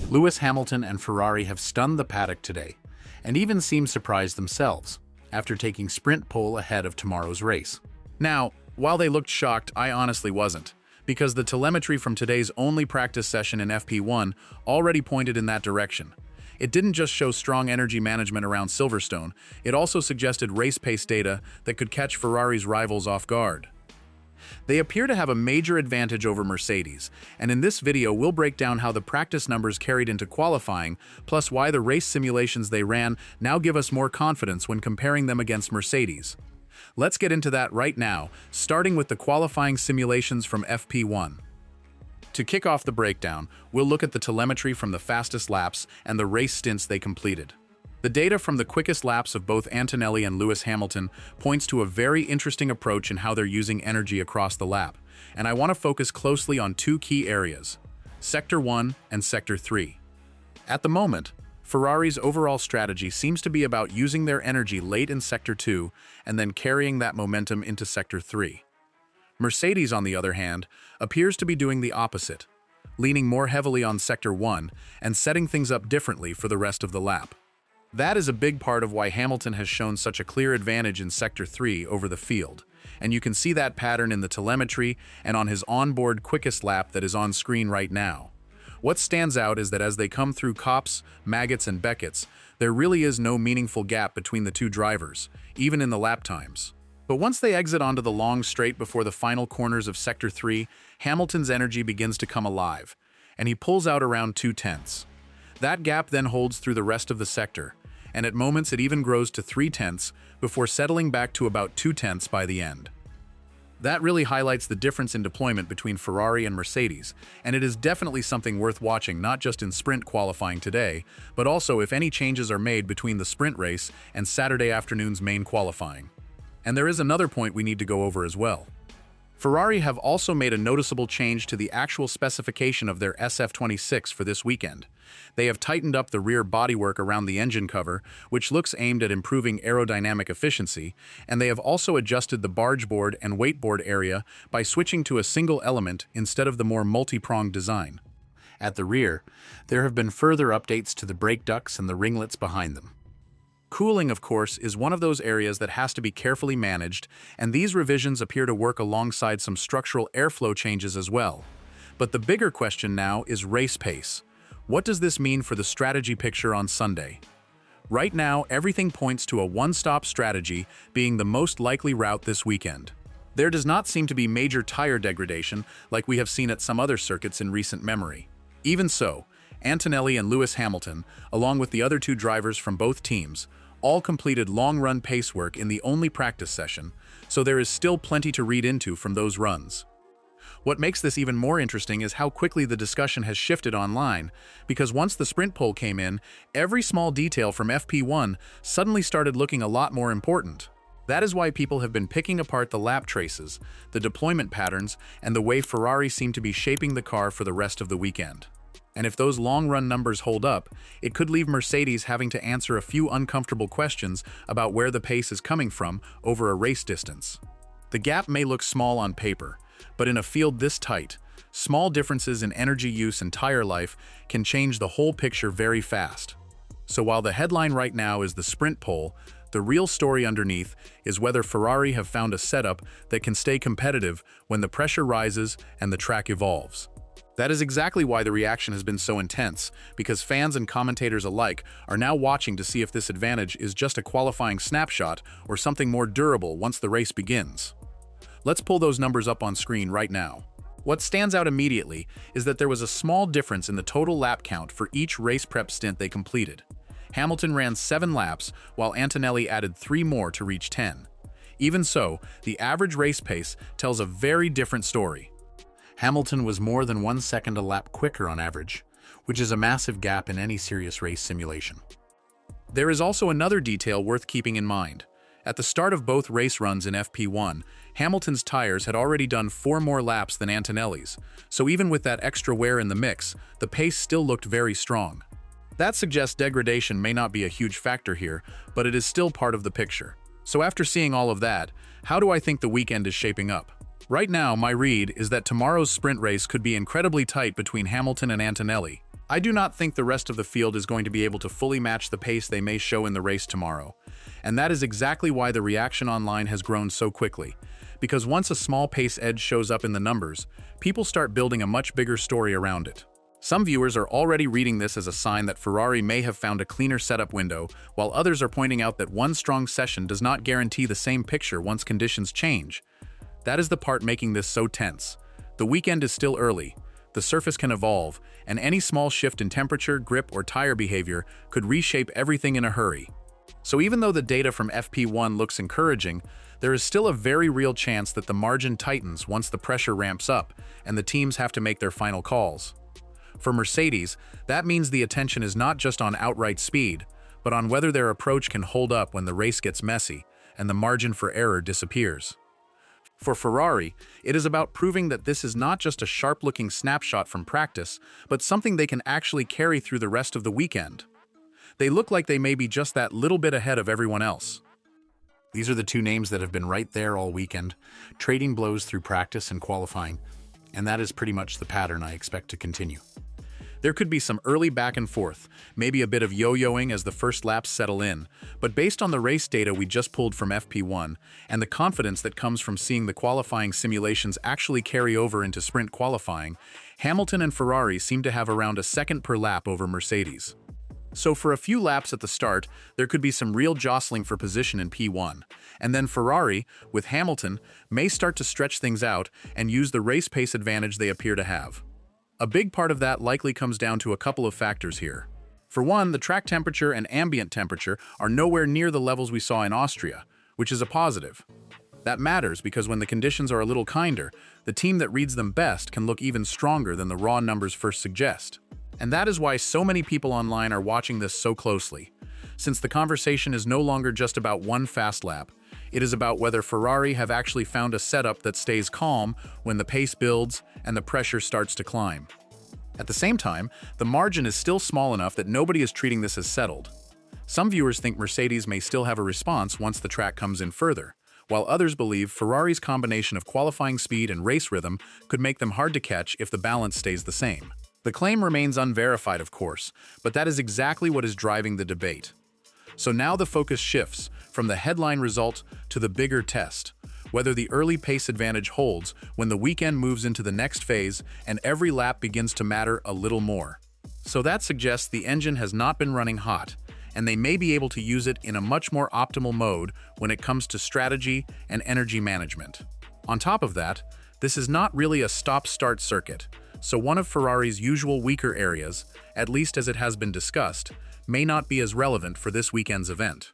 Lewis Hamilton and Ferrari have stunned the paddock today, and even seem surprised themselves, after taking sprint pole ahead of tomorrow's race. Now, while they looked shocked, I honestly wasn't, because the telemetry from today's only practice session in FP1 already pointed in that direction. It didn't just show strong energy management around Silverstone, it also suggested race pace data that could catch Ferrari's rivals off guard. They appear to have a major advantage over Mercedes, and in this video we'll break down how the practice numbers carried into qualifying, plus why the race simulations they ran now give us more confidence when comparing them against Mercedes. Let's get into that right now, starting with the qualifying simulations from FP1. To kick off the breakdown, we'll look at the telemetry from the fastest laps and the race stints they completed. The data from the quickest laps of both Antonelli and Lewis Hamilton points to a very interesting approach in how they're using energy across the lap, and I want to focus closely on two key areas, Sector 1 and Sector 3. At the moment, Ferrari's overall strategy seems to be about using their energy late in Sector 2 and then carrying that momentum into Sector 3. Mercedes, on the other hand, appears to be doing the opposite, leaning more heavily on Sector 1 and setting things up differently for the rest of the lap. That is a big part of why Hamilton has shown such a clear advantage in Sector 3 over the field, and you can see that pattern in the telemetry and on his onboard quickest lap that is on screen right now. What stands out is that as they come through Copse, Maggots, and Beckett's, there really is no meaningful gap between the two drivers, even in the lap times. But once they exit onto the long straight before the final corners of Sector 3, Hamilton's energy begins to come alive, and he pulls out around 0.2. That gap then holds through the rest of the sector, and at moments it even grows to 0.3 before settling back to about 0.2 by the end. That really highlights the difference in deployment between Ferrari and Mercedes, and it is definitely something worth watching not just in sprint qualifying today, but also if any changes are made between the sprint race and Saturday afternoon's main qualifying. And there is another point we need to go over as well. Ferrari have also made a noticeable change to the actual specification of their SF26 for this weekend. They have tightened up the rear bodywork around the engine cover, which looks aimed at improving aerodynamic efficiency, and they have also adjusted the barge board and weight board area by switching to a single element instead of the more multi-pronged design. At the rear, there have been further updates to the brake ducts and the ringlets behind them. Cooling, of course, is one of those areas that has to be carefully managed, and these revisions appear to work alongside some structural airflow changes as well. But the bigger question now is race pace. What does this mean for the strategy picture on Sunday? Right now, everything points to a one-stop strategy being the most likely route this weekend. There does not seem to be major tire degradation like we have seen at some other circuits in recent memory. Even so, Antonelli and Lewis Hamilton, along with the other two drivers from both teams, all completed long-run pace work in the only practice session, so there is still plenty to read into from those runs. What makes this even more interesting is how quickly the discussion has shifted online, because once the sprint pole came in, every small detail from FP1 suddenly started looking a lot more important. That is why people have been picking apart the lap traces, the deployment patterns, and the way Ferrari seemed to be shaping the car for the rest of the weekend. And if those long-run numbers hold up, it could leave Mercedes having to answer a few uncomfortable questions about where the pace is coming from over a race distance. The gap may look small on paper, but in a field this tight, small differences in energy use and tire life can change the whole picture very fast. So while the headline right now is the sprint pole, the real story underneath is whether Ferrari have found a setup that can stay competitive when the pressure rises and the track evolves. That is exactly why the reaction has been so intense, because fans and commentators alike are now watching to see if this advantage is just a qualifying snapshot or something more durable once the race begins. Let's pull those numbers up on screen right now. What stands out immediately is that there was a small difference in the total lap count for each race prep stint they completed. Hamilton ran 7 laps, while Antonelli added 3 more to reach 10. Even so, the average race pace tells a very different story. Hamilton was more than 1 second a lap quicker on average, which is a massive gap in any serious race simulation. There is also another detail worth keeping in mind. At the start of both race runs in FP1, Hamilton's tires had already done 4 more laps than Antonelli's, so even with that extra wear in the mix, the pace still looked very strong. That suggests degradation may not be a huge factor here, but it is still part of the picture. So after seeing all of that, how do I think the weekend is shaping up? Right now, my read is that tomorrow's sprint race could be incredibly tight between Hamilton and Antonelli. I do not think the rest of the field is going to be able to fully match the pace they may show in the race tomorrow. And that is exactly why the reaction online has grown so quickly. Because once a small pace edge shows up in the numbers, people start building a much bigger story around it. Some viewers are already reading this as a sign that Ferrari may have found a cleaner setup window, while others are pointing out that one strong session does not guarantee the same picture once conditions change. That is the part making this so tense. The weekend is still early. The surface can evolve, and any small shift in temperature, grip, or tire behavior could reshape everything in a hurry. So even though the data from FP1 looks encouraging, there is still a very real chance that the margin tightens once the pressure ramps up and the teams have to make their final calls. For Mercedes, that means the attention is not just on outright speed, but on whether their approach can hold up when the race gets messy and the margin for error disappears. For Ferrari, it is about proving that this is not just a sharp-looking snapshot from practice, but something they can actually carry through the rest of the weekend. They look like they may be just that little bit ahead of everyone else. These are the two names that have been right there all weekend, trading blows through practice and qualifying, and that is pretty much the pattern I expect to continue. There could be some early back and forth, maybe a bit of yo-yoing as the first laps settle in, but based on the race data we just pulled from FP1 and the confidence that comes from seeing the qualifying simulations actually carry over into sprint qualifying, Hamilton and Ferrari seem to have around a second per lap over Mercedes. So for a few laps at the start, there could be some real jostling for position in P1, and then Ferrari, with Hamilton, may start to stretch things out and use the race pace advantage they appear to have. A big part of that likely comes down to a couple of factors here. For one, the track temperature and ambient temperature are nowhere near the levels we saw in Austria, which is a positive. That matters because when the conditions are a little kinder, the team that reads them best can look even stronger than the raw numbers first suggest. And that is why so many people online are watching this so closely. Since the conversation is no longer just about one fast lap, it is about whether Ferrari have actually found a setup that stays calm when the pace builds and the pressure starts to climb. At the same time, the margin is still small enough that nobody is treating this as settled. Some viewers think Mercedes may still have a response once the track comes in further, while others believe Ferrari's combination of qualifying speed and race rhythm could make them hard to catch if the balance stays the same. The claim remains unverified, of course, but that is exactly what is driving the debate. So now the focus shifts from the headline result to the bigger test, whether the early pace advantage holds when the weekend moves into the next phase and every lap begins to matter a little more. So that suggests the engine has not been running hot, and they may be able to use it in a much more optimal mode when it comes to strategy and energy management. On top of that, this is not really a stop-start circuit, so one of Ferrari's usual weaker areas, at least as it has been discussed, may not be as relevant for this weekend's event.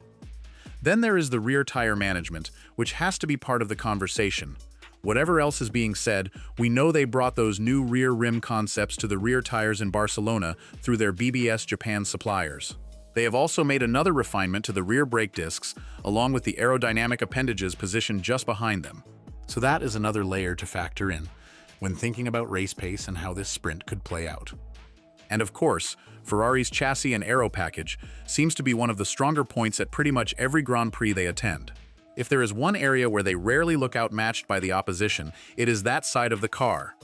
Then there is the rear tire management, which has to be part of the conversation. Whatever else is being said, we know they brought those new rear rim concepts to the rear tires in Barcelona through their BBS Japan suppliers. They have also made another refinement to the rear brake discs, along with the aerodynamic appendages positioned just behind them. So that is another layer to factor in when thinking about race pace and how this sprint could play out. And of course, Ferrari's chassis and aero package seems to be one of the stronger points at pretty much every Grand Prix they attend. If there is one area where they rarely look outmatched by the opposition, it is that side of the car.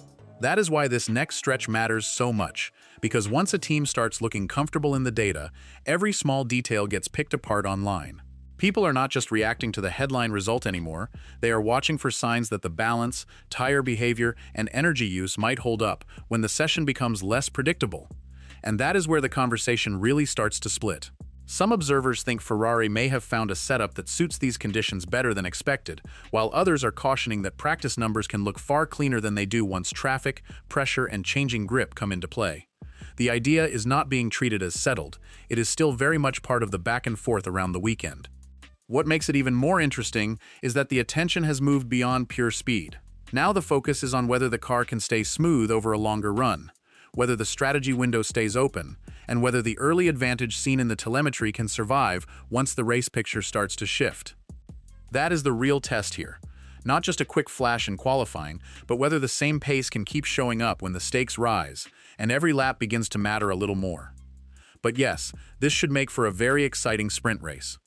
That is why this next stretch matters so much, because once a team starts looking comfortable in the data, every small detail gets picked apart online. People are not just reacting to the headline result anymore, they are watching for signs that the balance, tire behavior, and energy use might hold up when the session becomes less predictable. And that is where the conversation really starts to split. Some observers think Ferrari may have found a setup that suits these conditions better than expected, while others are cautioning that practice numbers can look far cleaner than they do once traffic, pressure, and changing grip come into play. The idea is not being treated as settled, it is still very much part of the back and forth around the weekend. What makes it even more interesting is that the attention has moved beyond pure speed. Now the focus is on whether the car can stay smooth over a longer run, whether the strategy window stays open, and whether the early advantage seen in the telemetry can survive once the race picture starts to shift. That is the real test here. Not just a quick flash in qualifying, but whether the same pace can keep showing up when the stakes rise, and every lap begins to matter a little more. But yes, this should make for a very exciting sprint race.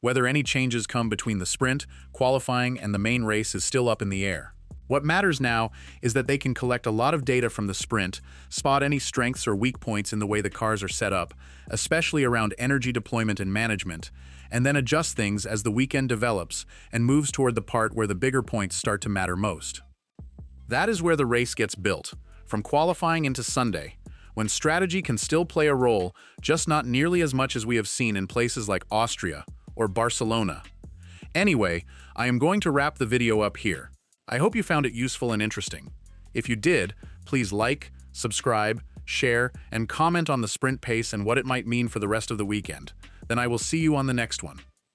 Whether any changes come between the sprint, qualifying, and the main race is still up in the air. What matters now is that they can collect a lot of data from the sprint, spot any strengths or weak points in the way the cars are set up, especially around energy deployment and management, and then adjust things as the weekend develops and moves toward the part where the bigger points start to matter most. That is where the race gets built, from qualifying into Sunday, when strategy can still play a role, just not nearly as much as we have seen in places like Austria or Barcelona. Anyway, I am going to wrap the video up here. I hope you found it useful and interesting. If you did, please like, subscribe, share, and comment on the sprint pace and what it might mean for the rest of the weekend. Then I will see you on the next one.